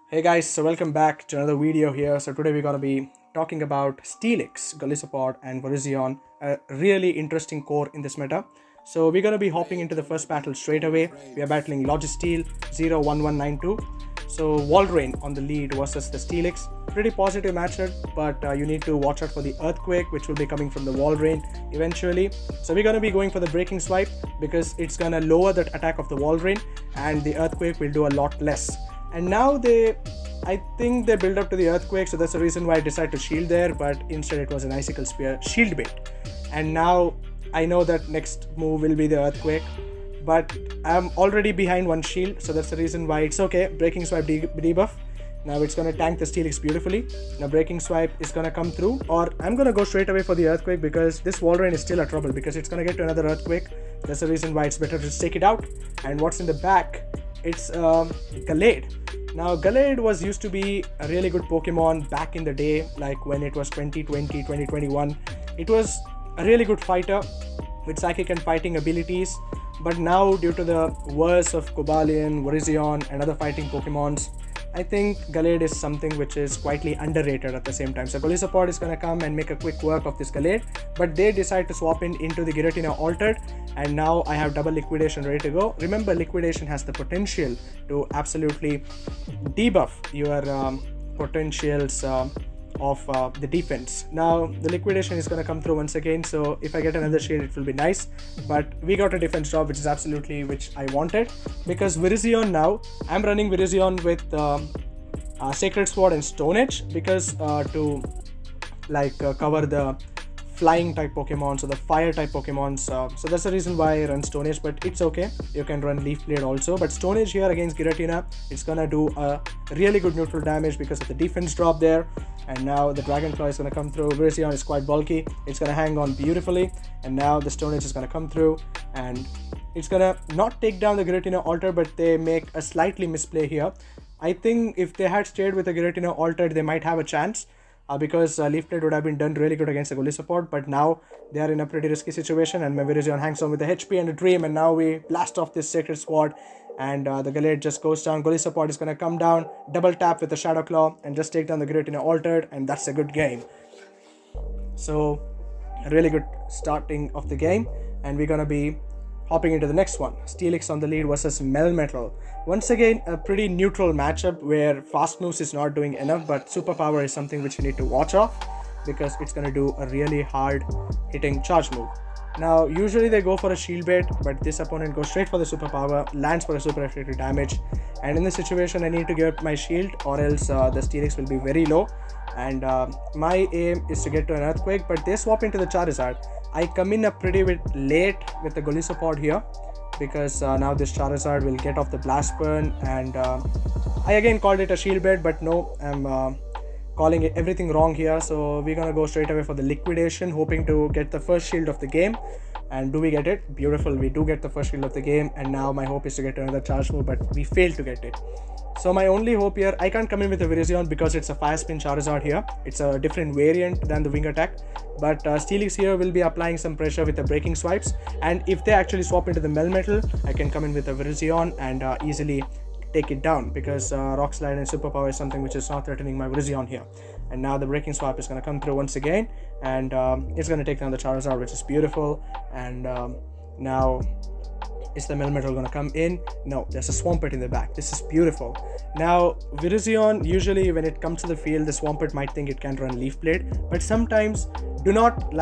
Hey guys, so welcome back to another video here. So today we're going to be talking about Steelix, Golisopod and Virizion, a really interesting core in this meta. So we're going to be hopping into the first battle straight away. We are battling Logisteel 01192. So Walrein on the lead versus the Steelix. Pretty positive matchup, but you need to watch out for the Earthquake, which will be coming from the Walrein eventually. So we're going to be going for the Breaking Swipe because it's going to lower the attack of the Walrein and the Earthquake will do a lot less. And now I think they build up to the Earthquake, so that's the reason why I decided to shield there, but instead it was an Icicle Spear shield bait. And now I know that next move will be the Earthquake, but I'm already behind one shield, so that's the reason why it's okay. Breaking Swipe debuff. Now it's going to tank the Steelix beautifully. Now Breaking Swipe is going to come through, or I'm going to go straight away for the Earthquake because this Walrein is still a trouble because it's going to get to another Earthquake. That's the reason why it's better to just take it out. And what's in the back? It's Gallade. Now Gallade was used to be a really good Pokemon back in the day, like when it was 2020, 2021. It was a really good fighter with psychic and fighting abilities, but now due to the worst of Cobalion, Virizion and other fighting Pokemons, I think Gallade is something which is quietly underrated at the same time. So Golisopod is going to come and make a quick work of this Gallade, but they decide to swap into the Giratina Altered, and now I have double Liquidation ready to go. Remember, Liquidation has the potential to absolutely debuff your potentials of the defense. Now the Liquidation is going to come through once again, so if I get another shield it will be nice, but we got a defense drop, which is absolutely which I wanted, because Virizion, now I'm running Virizion with Sacred Sword and Stone Edge because to cover the flying type Pokemon, so the fire type Pokemon, so that's the reason why I run Stone Edge, but it's okay, you can run Leaf Blade also, but Stone Edge here against Giratina, it's gonna do a really good neutral damage because of the defense drop there. And now the Dragonfly is gonna come through. Virizion is quite bulky, it's gonna hang on beautifully, and now the Stone Edge is gonna come through and it's gonna not take down the Giratina Alter, but they make a slightly misplay here. I think if they had stayed with the Giratina Altered, they might have a chance, because Leaf Blade would have been done really good against the Golisopod, but now they are in a pretty risky situation and my Virizion hangs on with the HP and a Dream, and now we blast off this Sacred Sword and the Gallade just goes down. Golisopod is going to come down, double tap with the Shadow Claw and just take down the Giratina Altered, and that's a good game. So a really good starting of the game, and we're going to be hopping into the next one. Steelix on the lead versus Melmetal. Once again, a pretty neutral matchup where fast moves is not doing enough, but superpower is something which you need to watch off because it's going to do a really hard hitting charge move. Now usually they go for a shield bait, but this opponent goes straight for the superpower, lands for a super effective damage, and in this situation I need to give up my shield or else the Steelix will be very low, and my aim is to get to an Earthquake, but they swap into the Charizard. I come in a pretty bit late with the Golisopod here because now this Charizard will get off the Blast Burn, and I again called it a shield bait, but no, I'm calling it everything wrong here. So we're gonna go straight away for the Liquidation, hoping to get the first shield of the game. And do we get it? Beautiful, we do get the first shield of the game, and now my hope is to get another charge move, but we failed to get it. So my only hope here, I can't come in with a Virizion because it's a Fire Spin Charizard here. It's a different variant than the Wing Attack, but Steelix here will be applying some pressure with the Breaking Swipes, and if they actually swap into the Melmetal, I can come in with a Virizion and easily take it down because Rock Slide and Superpower is something which is not threatening my Virizion here. And now the Breaking Swipe is going to come through once again, and it's going to take down the Charizard, which is beautiful. And now is the Melmetal going to come in? No, there's a Swampert in the back. This is beautiful. Now Virizion, usually when it comes to the field, the Swampert might think it can run Leaf Blade, but sometimes do not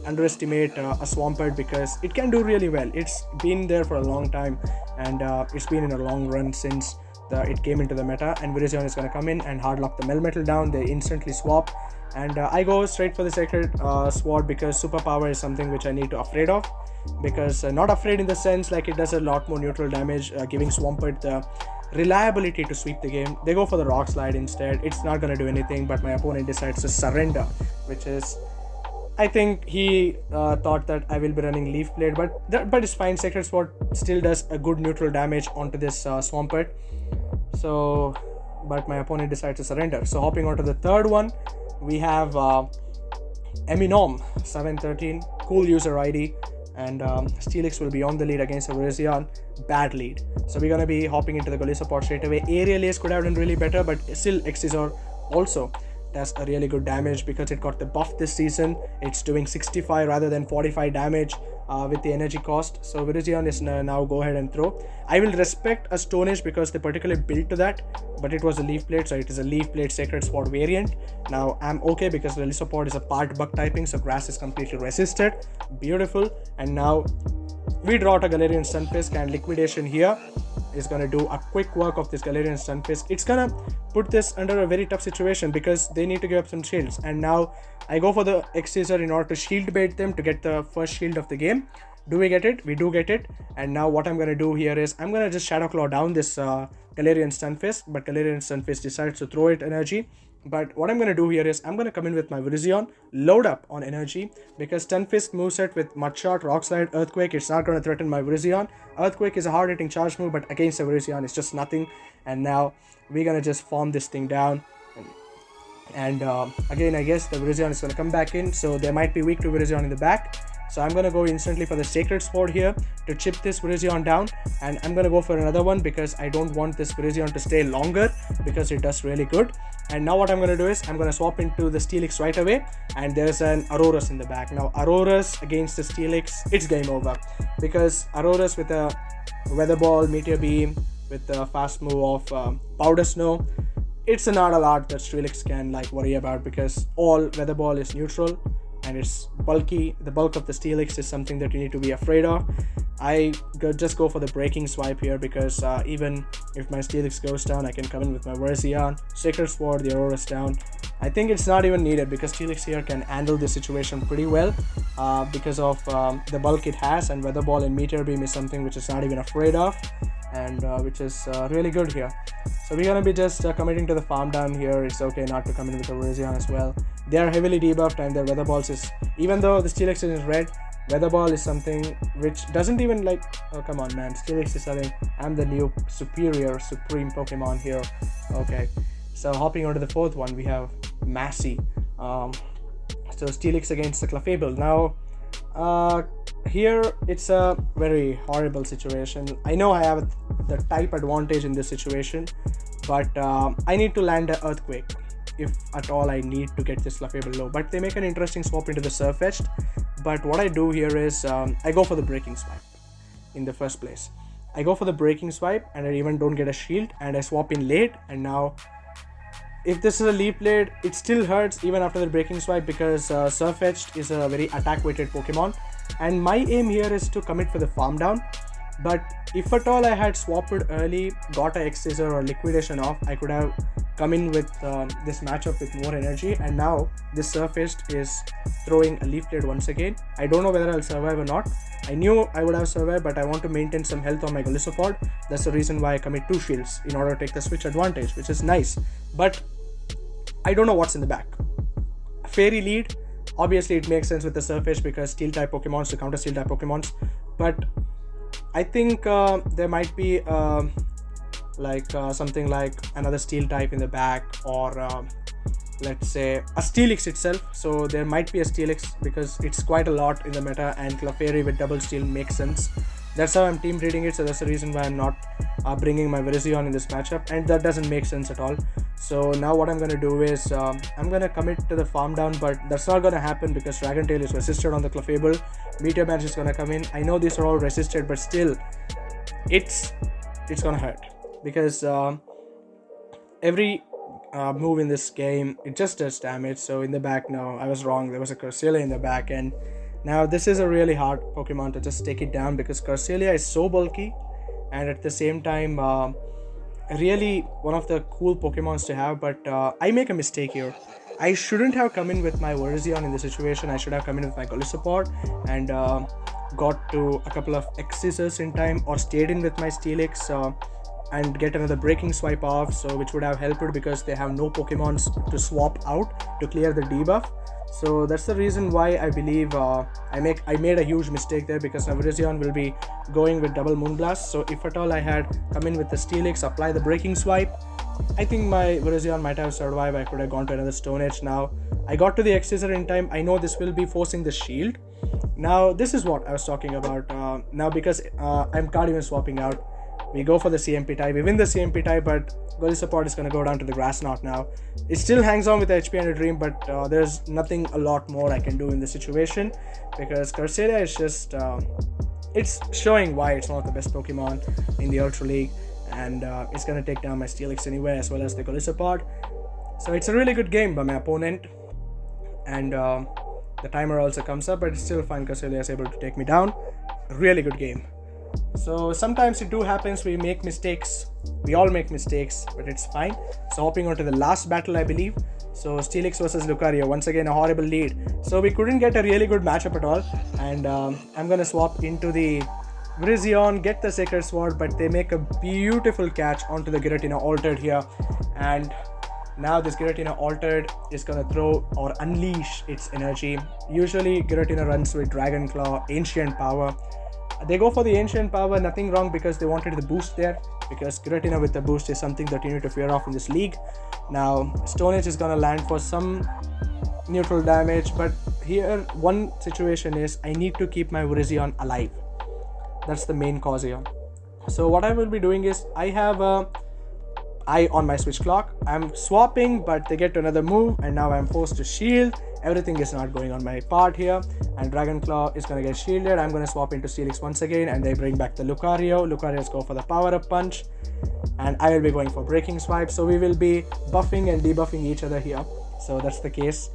underestimate a Swampert because it can do really well. It's been there for a long time, and it's been in a long run since it came into the meta, and Virizion is going to come in and hardlock the Melmetal down. They instantly swap, and I go straight for the Sacred Sword because superpower is something which I need to afraid of, because not afraid in the sense like it does a lot more neutral damage, giving Swampert the reliability to sweep the game. They go for the Rock Slide instead. It's not going to do anything, but my opponent decides to surrender, which is, I think he thought that I will be running Leaf Blade, but it's fine. Sacred Sword still does a good neutral damage onto this Swampert. So, but my opponent decides to surrender. So hopping on to the third one, we have Eminom 713, cool user ID. and Steelix will be on the lead against the Virizion. Bad lead. So we're gonna be hopping into the Golisopod straight away. Aerial Ace could have done really better, but still Excisor also does a really good damage because it got the buff this season. It's doing 65 rather than 45 damage with the energy cost. So Virizion is now go ahead and throw. I will respect a Stone Edge because they particularly built to that, but it was a Leaf Blade, so it is a Leaf Blade Sacred Sword variant. Now I'm okay because the Golisopod is a part bug typing, so grass is completely resisted. Beautiful. And now we draw out a Galarian Stunfisk, and liquidation here is going to do a quick work of this Galarian Stunfisk. It's going to put this under a very tough situation because they need to give up some shields. And now I go for the Excisor in order to shield bait them to get the first shield of the game. Do we get it? We do get it. And now what I'm going to do here is I'm going to just Shadow Claw down this Galarian Stunfisk, but Galarian Stunfisk decides to throw it energy. But what I'm going to do here is I'm going to come in with my Virizion, load up on energy, because Stunfisk moveset with Mud Shot, Rock Slide, Earthquake, it's not going to threaten my Virizion. Earthquake is a hard hitting charge move, but against the Virizion it's just nothing. And now we're going to just farm this thing down. And again, I guess the Virizion is going to come back in, so they might be weak to Virizion in the back. So I'm going to go instantly for the Sacred Sword here to chip this Virizion down, and I'm going to go for another one because I don't want this Virizion to stay longer because it does really good. And now what I'm going to do is I'm going to swap into the Steelix right away, and there's an Aurorus in the back. Now Aurorus against the Steelix, it's game over because Aurorus with a Weather Ball, Meteor Beam with the fast move of Powder Snow, it's not a lot that Steelix can worry about because all Weather Ball is neutral and it's bulky. The bulk of the Steelix is something that you need to be afraid of. I just go for the Breaking Swipe here because even if my Steelix goes down, I can come in with my Virizion, Sacred Sword, the Aurorus down. I think it's not even needed because Steelix here can handle this situation pretty well because of the bulk it has, and Weather Ball and Meteor Beam is something which it's not even afraid of, and which is really good here. So we're going to be just committing to the farm down here. It's okay not to come in with the Virizion as well. They are heavily debuffed, and their Weather Balls is, even though the Steelix is red, Weather Ball is something which doesn't even oh come on man, Steelix is something, I'm the new supreme Pokemon here. Okay, so hopping on to the fourth one, we have Massey. So Steelix against the Clefable. Now here it's a very horrible situation. I know I have the type advantage in this situation, but I need to land an Earthquake if at all I need to get this Clefable low. But they make an interesting swap into the Surfetched. But what I do here is I go for the Breaking Swipe in the first place. I go for the Breaking Swipe and I even don't get a shield, and I swap in late. And now if this is a Leaf Blade, it still hurts even after the Breaking Swipe because Surfetched is a very attack weighted Pokemon, and my aim here is to commit for the farm down. But if at all I had swapped early, got a Excisor or liquidation off, I could have come in with this matchup with more energy. And now this Surfetched is throwing a Leaf Blade once again. I don't know whether I'll survive or not. I knew I would have survived, but I want to maintain some health on my Golisopod. That's the reason why I commit 2 shields in order to take the switch advantage, which is nice. But I don't know what's in the back. Fairy lead, obviously it makes sense with the Surfetched because Steel type Pokemons to counter Steel type Pokemons. But I think there might be something like another Steel type in the back, or let's say a Steelix itself. So there might be a Steelix because it's quite a lot in the meta, and Clefairy with double steel makes sense. That's how I'm team reading it, so that's the reason why I'm not bringing my Virizion in this matchup, and that doesn't make sense at all. So now what I'm going to do is I'm going to commit to the farm down, but that's not going to happen because Dragon Tail is resisted on the Clefable. Meteor Badge is going to come in. I know these are all resisted, but still it's going to hurt because every move in this game, it just does damage. So in the back, no, I was wrong. There was a Cresselia in the back, and now this is a really hard Pokemon to just take it down because Cresselia is so bulky, and at the same time really one of the cool Pokemons to have. But I make a mistake here. I shouldn't have come in with my Virizion in this situation. I should have come in with my Golisopod and got to a couple of Excisors in time, or stayed in with my Steelix and get another Breaking Swipe off, so which would have helped because they have no Pokemons to swap out to clear the debuff. So that's the reason why I believe I made a huge mistake there, because my Virizion will be going with double Moonblast. So if at all I had come in with the Steelix, apply the Breaking Swipe, I think my Virizion might have survived. I could have gone to another Stone Edge now. I got to the X-Scissor in time. I know this will be forcing the shield. Now this is what I was talking about. Now because I'm card even swapping out, we go for the CMP type. We win the CMP type, but Golisopod is going to go down to the grass knot now. It still hangs on with HP and a dream, but there's nothing a lot more I can do in this situation, because Cursaria is just it's showing why it's one of the best Pokemon in the Ultra League, and it's going to take down my Steelix anyway, as well as the Golisopod. So it's a really good game by my opponent, and the timer also comes up, but it's still fine. Cursaria is able to take me down. Really good game. So sometimes it do happens, we make mistakes, we all make mistakes, but it's fine. So hopping on to the last battle, I believe. So Steelix versus Lucario, once again a horrible lead. So we couldn't get a really good matchup at all, and I'm gonna swap into the Virizion, get the Sacred Sword, but they make a beautiful catch onto the Giratina Altered here, and now this Giratina Altered is gonna throw or unleash its energy. Usually Giratina runs with Dragon Claw, Ancient Power. They go for the Ancient Power, nothing wrong, because they wanted the boost there, because Giratina with the boost is something that you need to fear off in this league. Now Stone Edge is gonna land for some neutral damage, but here one situation is I need to keep my Virizion alive. That's the main cause here. So what I will be doing is, I have a eye on my switch clock. I'm swapping, but they get another move, and now I'm forced to shield. Everything is not going on my part here, and Dragon Claw is going to get shielded. I'm going to swap into Steelix once again, and they bring back the Lucario. Lucario's go for the power-up punch, and I will be going for Breaking Swipe. So we will be buffing and debuffing each other here. So that's the case.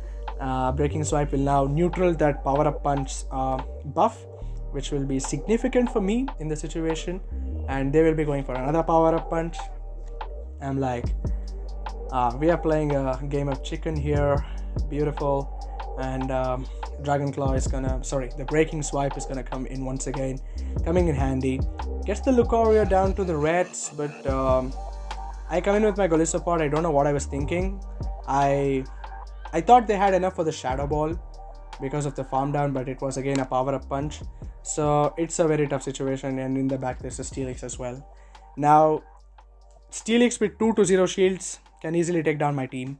Breaking Swipe will now neutral that power-up punch buff, which will be significant for me in the situation, and they will be going for another power-up punch. I'm like, we are playing a game of chicken here. Beautiful. And Dragon Claw is gonna, the Breaking Swipe is gonna come in once again, coming in handy. Gets the Lucario down to the reds, but I come in with my Golisopod. I don't know what I was thinking. I thought they had enough for the Shadow Ball because of the farm down, but it was again a power-up punch. So it's a very tough situation, and in the back there's a Steelix as well. Now Steelix with 2-0 shields can easily take down my team.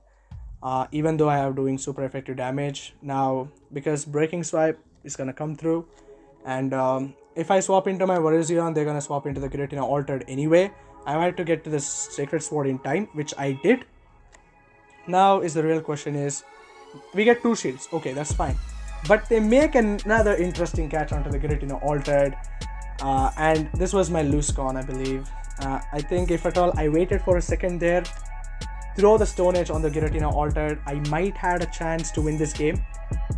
Even though I am doing super effective damage. Now because Breaking Swipe is gonna come through, and if I swap into my Virizion, they're gonna swap into the Giratina Altered anyway. I had to get to the Sacred Sword in time, which I did. Now is the real question is, we get 2 shields, okay, that's fine, but they make another interesting catch onto the Giratina Altered, and this was my loose con, I believe. I think if at all I waited for a second there, throw the Stone Edge on the Giratina Altered, I might had a chance to win this game.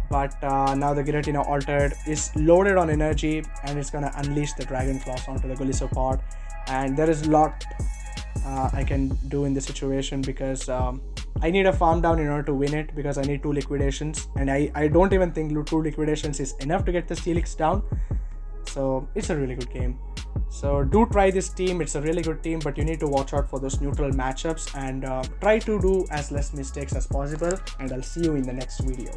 But now the Giratina Altered is loaded on energy, and it's gonna unleash the Dragon Claws onto the Golisopod, and there is a lot I can do in this situation, because I need a farm down in order to win it, because I need 2 liquidations, and I don't even think 2 liquidations is enough to get the Steelix down. So it's a really good game. So do try this team, it's a really good team, but you need to watch out for those neutral matchups, and try to do as less mistakes as possible, and I'll see you in the next video.